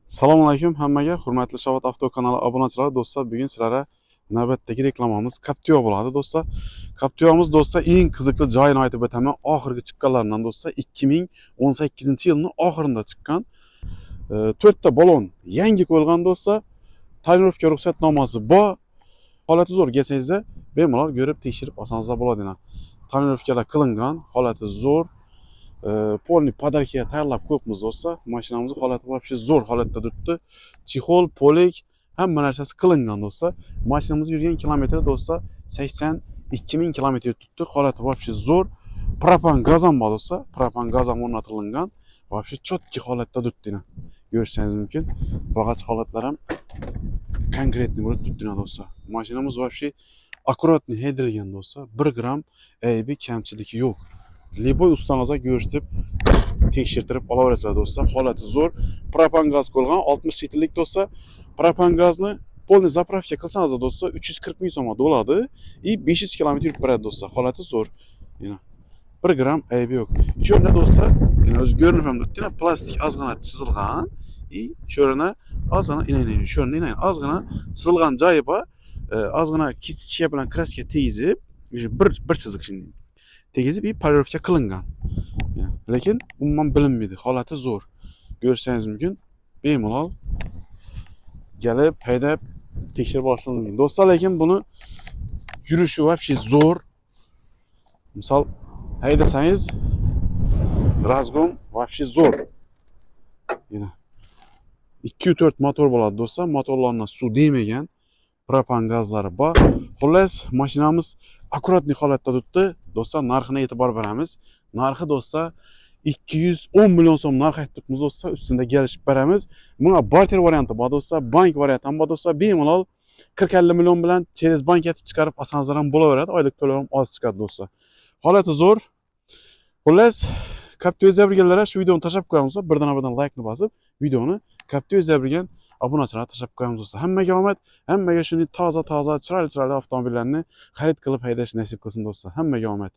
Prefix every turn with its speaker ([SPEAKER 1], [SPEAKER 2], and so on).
[SPEAKER 1] Assalomu alaykum hammaga, hurmatli Shavot Avto kanali obunachilari do'stlar. Bugun sizlarga navbatdagi reklamamiz Captiva bo'ladi do'stlar. Captivamiz do'stlar eng qiziqli joyini aytib o'taman. Oxirgi chiqqanlaridan do'stlar 2018-yilning oxirida chiqqan. 4 ta balon yangi qo'yilgan do'stlar. Tonirovka ruxsatnomasi bor. Holati zo'r kelsangiz bemalol ko'rib tekshirib olsangiz bo'ladi. Tonirovkalar qilingan, holati zo'r. Polni podarkaga tayyorlab qo'yibmiz do'stlar. Mashinamiz holati вообще zo'r holatda turibdi. Chexol, polik hamma narsasi qilingan do'stlar. Mashinamiz yurgan kilometr do'stlar 82 ming kilometr turibdi. Holati вообще zo'r. Propan gaz ham bor do'stlar. Propan gaz ham o'rnatilgan. Вообще chotki holatda turibdi. Ko'rsangiz mumkin. Bag'ach holatlar ham konkretni bo'lib turibdi do'stlar. Mashinamiz вообще akkuratni haydalgan do'stlar. 1 gram aybi kamchiligi yo'q. Liboy ustangizga ko'rsatib tekshirtirib olaverasizlar do'stlar. Holati zo'r. Propan gaz qo'yilgan 60 litrlik do'stlar. Propan gazni polni zapravka qilsangiz do'stlar 340 ming so'm bo'ladi. 500 km yurib boradi do'stlar. Holati zo'r. Yana 1 gram aybi yo'q. Shu yerda do'stlar, yana o'z ko'rinib ham turibdi. Plastik ozgina chizilgan. Shu yerda ozgina shu yerda ozgina chizilgan joyi bor. Ozgina kichik bilan kraska tegizib, bir chiziq shunday tegizib polirovka qilingan. Lekin umuman bilinmaydi. Holati zo'r. Ko'rsangiz mumkin. Bemalol kelib haydab tekshirib olsangiz mumkin. Do'stlar, lekin buni yurishi вообще zo'r. Misol haydasangiz razgon вообще zo'r. Yana 2.4 motor bo'ladi do'stlar. Motorlarga suv demagan. Propan gazlari bor. Xullas, mashinamiz akkuratli holatda turibdi. Do'stlar, narxini e'tibor beramiz. Narxi do'stlar 210 million so'm narx aytibmiz do'stlar. Ustida kelishib beramiz. Bunga barter varianti bor do'stlar, bank varianti ham bor do'stlar. Bemalol 40-50 million bilan через bank etib chiqarib olsangiz ham bo'laveradi. Oylik to'lov ham oz chiqadi do'stlar. Holati zo'r. Xullas, Captiva izlaganlar shu videoni tashlab qo'yamiz. Birdan like ni bosib, videoni Captiva izlagan obunachilar tashlab qo'yamiz do'stlar. Hammaga omad, hammaga shuni toza, chiroyli avtomobillarni xarid qilib haydash nasib qilsin do'stlar. Hammaga omad.